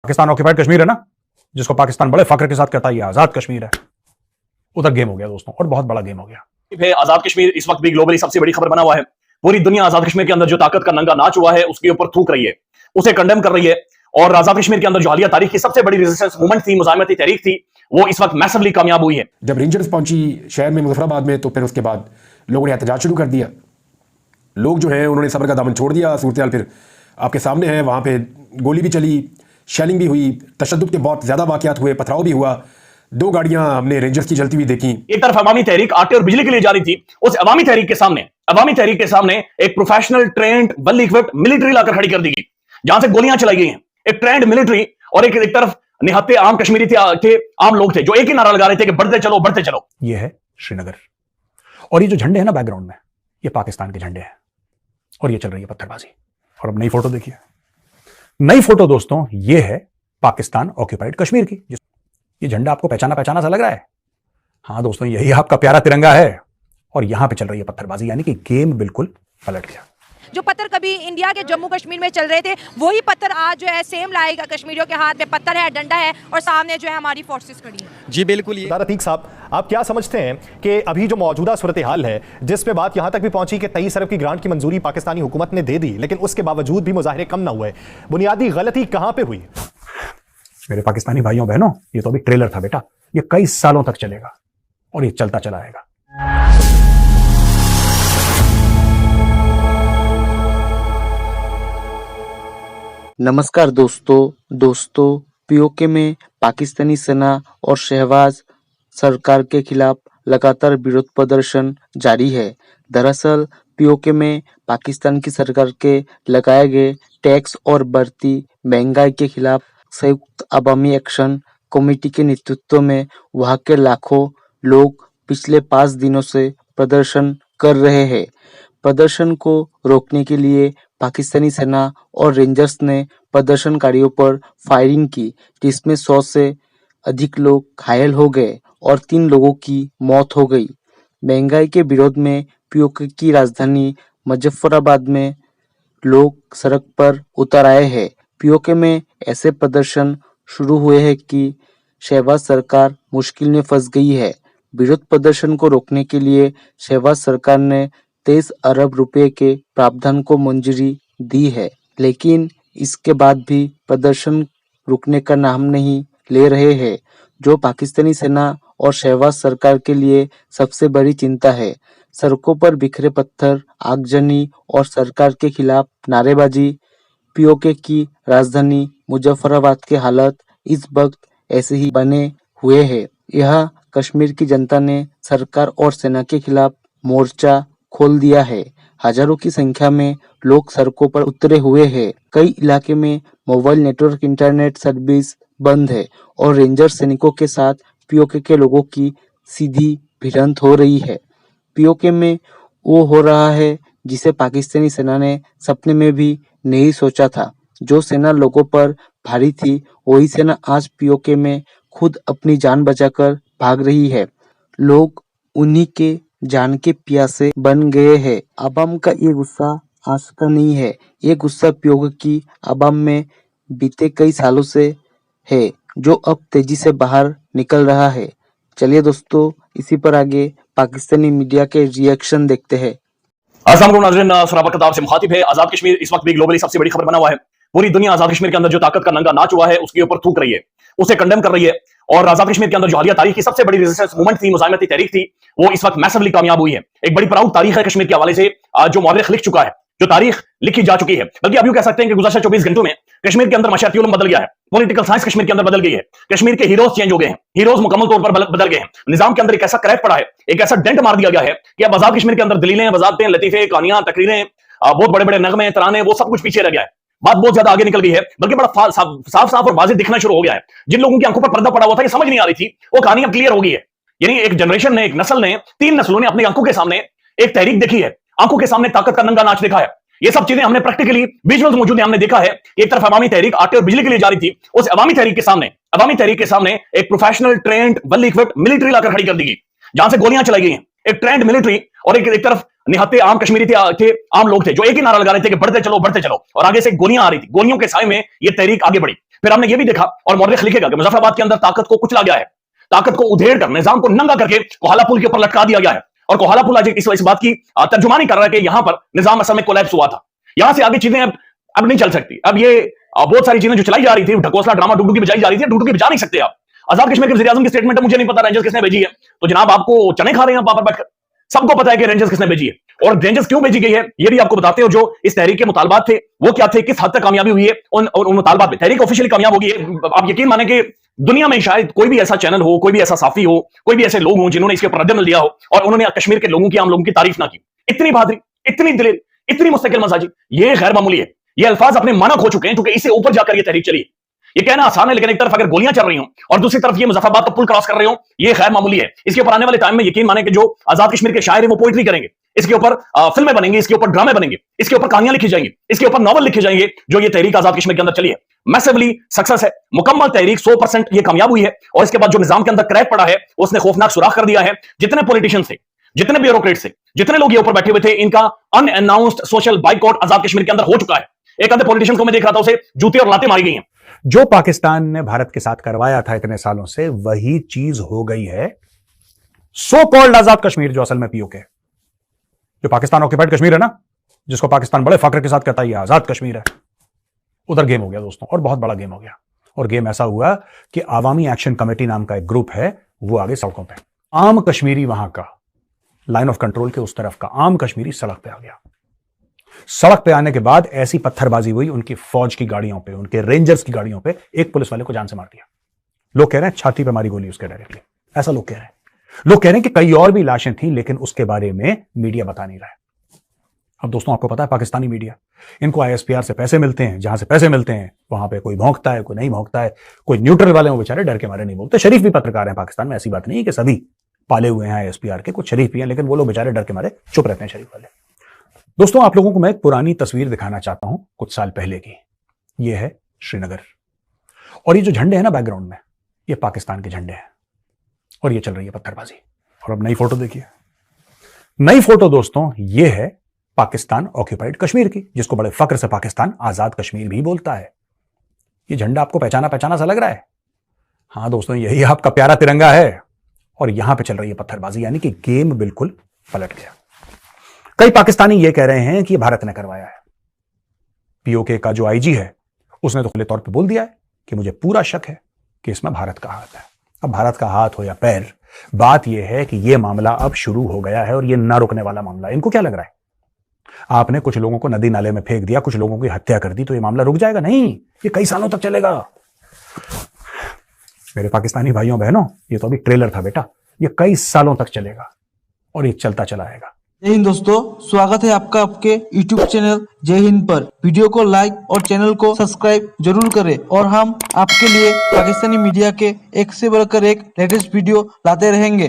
Pakistan occupied Kashmir है ना, जिसको पाकिस्तान बड़े फख्र के साथ कहता है ये आजाद कश्मीर है, उधर गेम हो गया दोस्तों, और बहुत बड़ा गेम हो गया। आजाद कश्मीर इस वक्त भी ग्लोबली सबसे बड़ी खबर बना हुआ है। पूरी दुनिया आजाद कश्मीर के अंदर जो ताकत का नंगा नाच हुआ है उसके ऊपर थूक रही है, उसे कंडेम कर रही है। और आजाद कश्मीर के अंदर जो हालिया तारीख की सबसे बड़ी रेजिस्टेंस मूवमेंट थी, मुजाहिमती तहरीक थी, वो इस वक्त मैसिवली कामयाब हुई है। जब रेंजर्स पहुंची शहर में मुजफ्फराबाद में, तो फिर उसके बाद लोगों ने एहतजाज शुरू कर दिया। लोग जो हैं उन्होंने सब्र का दामन छोड़ दिया। सूरत हाल फिर आपके सामने है, वहाँ पे गोली भी चली, शेलिंग भी हुई, तशद्दुद के बहुत ज़्यादा वाक़यात हुए, पथराव भी हुआ। 2 गाड़ियां हमने रेंजर्स की जलती हुई देखी। एक तरफ अवामी तहरीक आटे और बिजली के लिए जारी थी, उस अवामी तहरीक के सामने एक professional trained well equipped military लाकर खड़ी कर दी गई, जहां से गोलियां चलाई गई हैं। एक ट्रेंड मिलिट्री और एक तरफ निहत्ते आम कश्मीरी थे, आम लोग थे जो एक ही नारा लगा रहे थे कि बढ़ते चलो बढ़ते चलो। ये है श्रीनगर, और ये जो झंडे हैं ना बैकग्राउंड में, ये पाकिस्तान के झंडे हैं, और ये चल रही है पत्थरबाजी। और अब नई फोटो देखिए, नई फोटो दोस्तों, ये है पाकिस्तान ऑक्यूपाइड कश्मीर की। ये झंडा आपको पहचाना सा लग रहा है? हाँ दोस्तों, यही आपका प्यारा तिरंगा है, और यहां पे चल रही है पत्थरबाजी, यानी कि गेम बिल्कुल पलट गया। जो पत्थर कभी इंडिया के जम्मू कश्मीर में चल रहे थे, वही पत्थर आज जो है सेम लाएगा कश्मीरियों के हाथ में। पत्थर है, डंडा है, और सामने जो है हमारी फोर्सेस खड़ी है। जी बिल्कुल। ये अतीक साहब, आप क्या समझते हैं कि अभी जो मौजूदा सूरत हाल है, जिसमें बात यहां तक भी पहुंची कि 23 अरब की ग्रांट की मंजूरी पाकिस्तानी हुकूमत ने दे दी, लेकिन उसके बावजूद भी मुजाहिरे कम ना हुए, बुनियादी गलती कहां पे हुई? मेरे पाकिस्तानी भाइयों बहनों, ये तो अभी ट्रेलर था बेटा, ये कई सालों तक चलेगा, और ये चलता चला आएगा। नमस्कार दोस्तों, पीओके में पाकिस्तानी सेना और शहबाज सरकार के खिलाफ लगातार विरोध प्रदर्शन जारी है। दरअसल पीओके में पाकिस्तान की सरकार के लगाए गए टैक्स और बढ़ती महंगाई के खिलाफ संयुक्त अवामी एक्शन कमेटी के नेतृत्व में वहां के लाखों लोग पिछले 5 दिनों से प्रदर्शन कर रहे हैं। प्रदर्शन को रोकने के लिए पाकिस्तानी सेना और रेंजर्स ने प्रदर्शनकारियों पर फायरिंग की, जिसमें 100 से अधिक लोग घायल हो गए और 3 लोगों की मौत हो गई। महंगाई के विरोध में पीओके की राजधानी मुजफ्फराबाद में लोग सड़क पर उतर आए हैं। पीओके में ऐसे प्रदर्शन शुरू हुए हैं कि शहबाज सरकार मुश्किल में फंस गई है। विरोध प्रदर्शन को रोकने के लिए शहबाज सरकार ने 23 अरब रुपए के प्रावधान को मंजूरी दी है, लेकिन इसके बाद भी प्रदर्शन रुकने का नाम नहीं ले रहे हैं, जो पाकिस्तानी सेना और शहबाज सरकार के लिए सबसे बड़ी चिंता है। सड़कों पर बिखरे पत्थर, आगजनी और सरकार के खिलाफ नारेबाजी। पीओके की राजधानी मुजफ्फराबाद के हालात इस वक्त ऐसे ही बने हुए हैं। यह कश्मीर की जनता ने सरकार और सेना के खिलाफ मोर्चा खोल दिया है। हजारों की संख्या में लोग सड़कों पर उतरे हुए हैं। कई इलाके में मोबाइल नेटवर्क, इंटरनेट सर्विस बंद है, और रेंजर सैनिकों के साथ पीओके के लोगों की सीधी भिड़ंत हो रही है। पीओके में वो हो रहा है जिसे पाकिस्तानी सेना ने सपने में भी नहीं सोचा था। जो सेना लोगों पर भारी थी, वही सेना आज पीओके में खुद अपनी जान बचाकर भाग रही है। लोग उन्हीं के जान के प्यासे बन गए हैं। अवाम का ये गुस्सा आज का नहीं है, ये गुस्सा पीओके की अवाम में बीते कई सालों से है, जो अब तेजी से बाहर निकल रहा है। चलिए दोस्तों, इसी पर आगे पाकिस्तानी मीडिया के रिएक्शन देखते हैं। अस्सलाम वालेकुम नाज़रीन, सराबत कताब से मुखातिब है। आजाद कश्मीर इस वक्त भी ग्लोबली सबसे बड़ी खबर बना हुआ है। पूरी दुनिया आजाद कश्मीर के अंदर जो ताकत का नंगा नाच हुआ है उसके ऊपर थूक रही है, उसे कंडेम कर रही है। और आजाद कश्मीर के अंदर जो हालिया तारीख की सबसे बड़ी रेजिस्टेंस मूवमेंट थी, मुजाहिमती तहरीक थी, वो इस वक्त मैसिवली कामयाब हुई है। एक बड़ी प्राउड तारीख है कश्मीर के हवाले से, जो मौरख लिख चुका है, जो तारीख लिखी जा चुकी है। बल्कि आप यूं कह सकते हैं कि गुज़श्ता 24 घंटों में कश्मीर के अंदर मशायती उलूम बदल गया है, पॉलिटिकल साइंस कश्मीर के अंदर बदल गई है, कश्मीर के हीरोज चेंज हो गए हैं, हीरोज मुकम्मल तौर पर बदल गए हैं। निजाम के अंदर एक ऐसा क्रैक पड़ा है, एक ऐसा डेंट मार दिया गया है कि अब आजाद कश्मीर के अंदर दलीलें, वजारतें, लतीफे, कहानियां, तकरीरें, बहुत बड़े बड़े नगमे, तराने, वो सब कुछ पीछे रह गया है। बात बहुत ज्यादा आगे निकल गई है, बल्कि बड़ा साफ और वाज़ेह दिखना शुरू हो गया है। जिन लोगों की आंखों पर पर्दा पड़ा हुआ था, ये समझ नहीं आ रही थी, वो कहानी अब क्लियर हो गई है। यानी एक जनरेशन ने, एक नस्ल ने, 3 नस्लों ने अपनी आंखों के सामने एक तहरीक देखी है, आंखों के सामने ताकत का नंगा नाच देखा है। ये सब चीजें हमने प्रैक्टिकली विजुअल्स मौजूद है, हमने देखा है। एक तरफ अवामी तहरीक आटे और बिजली के लिए जारी थी, उस अवामी तहरीक के सामने एक professional trained well equipped military लाकर खड़ी कर दी गई, जहां से गोलियां चलाई गई हैं। एक ट्रेंड मिलिट्री और एक तरफ निहत्ते आम कश्मीरी थे, आम लोग थे जो एक ही नारा लगा रहे थे कि बढ़ते चलो, और आगे से गोलियां आ रही थी। गोलियों के साए में ये तहरीक आगे बढ़ी। फिर हमने ये भी देखा और मौर्रिख लिखेगा कि मुजफ्फराबाद के अंदर ताकत को कुचला गया है, ताकत को उधेड़ कर निजाम को नंगा करके कोहाला पुल के ऊपर लटका दिया गया है। और कोहाला पुल आज इस बात की तर्जुमानी कर रहा है कि यहां पर निजाम असल में कोलैप्स हुआ था। यहां से आगे चीजें अब नहीं चल सकती। अब ये बहुत सारी चीजें जो चलाई जा रही थी, ढकोसला ड्रामा डुगडुगी बजाई जा रही थी, डुगडुगी बजा नहीं सकते आप। आजाद कश्मीर के वज़ीर आज़म की स्टेटमेंट है, मुझे नहीं पता रेंजर्स किसने भेजी है। तो जनाब आपको चने खा रहे हैं वहां पर बैठकर, सबको पता है कि रेंजर्स किसने भेजी है और रेंजर्स क्यों भेजी गई है, ये भी आपको बताते हो। जो इस तहरीक के मुतालबात थे वो क्या थे, किस हद तक कामयाबी हुई है उन मुतालबात में। तहरीक ऑफिशियली कामयाब हो गई है। आप यकीन माने कि दुनिया में शायद कोई भी ऐसा चैनल हो, कोई भी ऐसा साफी हो, कोई भी ऐसे लोग हों जिन्होंने इसके ऊपर रद्द दिया हो और उन्होंने कश्मीर के लोगों की, आम लोगों की तारीफ ना की। इतनी बहादुरी, इतनी दिलेरी, इतनी मुस्तकिल मजाजी, ये गैर मामूली है। ये अल्फाज अपने मानक हो चुके हैं क्योंकि इससे ऊपर जाकर ये तहरीक चली। ये कहना आसान है, लेकिन एक तरफ अगर गोलियां चल रही हो और दूसरी तरफ ये मुजफ्फराबाद का पुल क्रॉस कर रहे हो, ये गैर मामूली है। इसके ऊपर आने वाले टाइम में यकीन माने कि जो आजाद कश्मीर के शायर हैं वो पोइट्री करेंगे, इसके ऊपर फिल्में बनेंगी, इसके ऊपर ड्रामे बनेंगे, इसके ऊपर कहानियां लिखी जाएंगी, इसके ऊपर नॉवल लिखे जाएंगे। जो ये तहरीक आजाद कश्मीर के अंदर चली है मैसिवली सक्सेस है, मुकम्मल तहरीक 100% ये कामयाब हुई है। और इसके बाद जो निजाम के अंदर क्रैक पड़ा है उसने खौफनाक सुराख कर दिया है। जितने पॉलिटिशियंस थे, जितने ब्यूरोक्रेट्स थे, जितने लोग ये ऊपर बैठे हुए थे, इनका अनअनाउंस्ड सोशल बाइकआउट आजाद कश्मीर के अंदर हो चुका है। एक आधे पॉलिटिशियन को मैं देख रहा था, उसे जूते और लातें मारी गई हैं। जो पाकिस्तान ने भारत के साथ करवाया था इतने सालों से, वही चीज हो गई है। सो कॉल्ड आजाद कश्मीर, जो असल में पीओके, जो पाकिस्तान ऑक्यूपाइड कश्मीर है ना, जिसको पाकिस्तान बड़े फक्र के साथ कहता है ये आजाद कश्मीर है, उधर गेम हो गया दोस्तों, और बहुत बड़ा गेम हो गया। और गेम ऐसा हुआ कि आवामी एक्शन कमेटी नाम का एक ग्रुप है, वो आगे सड़कों पे, आम कश्मीरी वहां का लाइन ऑफ कंट्रोल के उस तरफ का आम कश्मीरी सड़क पे आ गया। सड़क पे आने के बाद ऐसी पत्थरबाजी हुई उनकी फौज की गाड़ियों पे, उनके रेंजर्स की गाड़ियों पे, एक पुलिस वाले को जान से मार दिया। लोग कह रहे हैं छाती पे मारी गोली उसके डायरेक्टली, ऐसा लोग कह रहे हैं। लोग कह रहे हैं कि कई और भी लाशें थी, लेकिन उसके बारे में मीडिया बता नहीं रहा है। अब दोस्तों आपको पता है पाकिस्तानी मीडिया, इनको ISPR से पैसे मिलते हैं, जहां से पैसे मिलते हैं वहां पे कोई भौंकता है, कोई नहीं भौंकता है, कोई न्यूट्रल वाले वो बेचारे डर के मारे नहीं बोलते। शरीफ भी पत्रकार हैं पाकिस्तान में, ऐसी बात नहीं है कि सभी पाले हुए हैं ISPR के, कुछ शरीफ भी हैं, लेकिन वो लोग बेचारे डर के मारे चुप रहते हैं, शरीफ वाले। दोस्तों आप लोगों को मैं एक पुरानी तस्वीर दिखाना चाहता हूं, कुछ साल पहले की। यह है श्रीनगर, और ये जो झंडे हैं ना बैकग्राउंड में, ये पाकिस्तान के झंडे हैं, और ये चल रही है पत्थरबाजी। और अब नई फोटो देखिए, नई फोटो दोस्तों ये है पाकिस्तान ऑक्यूपाइड कश्मीर की, जिसको बड़े फक्र से पाकिस्तान आजाद कश्मीर भी बोलता है। ये झंडा आपको पहचाना पहचाना सा लग रहा है? हाँ दोस्तों, यही आपका प्यारा तिरंगा है, और यहां पे चल रही है पत्थरबाजी, यानी कि गेम बिल्कुल पलट गया। कई पाकिस्तानी ये कह रहे हैं कि भारत ने करवाया है। पीओके का जो IG है उसने तो खुले तौर पे बोल दिया है कि मुझे पूरा शक है कि इसमें भारत का हाथ है। अब भारत का हाथ हो या पैर, बात यह है कि यह मामला अब शुरू हो गया है और यह ना रुकने वाला मामला है। इनको क्या लग रहा है, आपने कुछ लोगों को नदी नाले में फेंक दिया, कुछ लोगों की हत्या कर दी, तो यह मामला रुक जाएगा? नहीं, ये कई सालों तक चलेगा। मेरे पाकिस्तानी भाइयों बहनों, ये तो अभी ट्रेलर था बेटा, ये कई सालों तक चलेगा और ये चलता चला आएगा। जय हिंद दोस्तों, स्वागत है आपका आपके YouTube चैनल जय हिंद पर। वीडियो को लाइक और चैनल को सब्सक्राइब जरूर करें, और हम आपके लिए पाकिस्तानी मीडिया के एक से बढ़कर एक लेटेस्ट वीडियो लाते रहेंगे।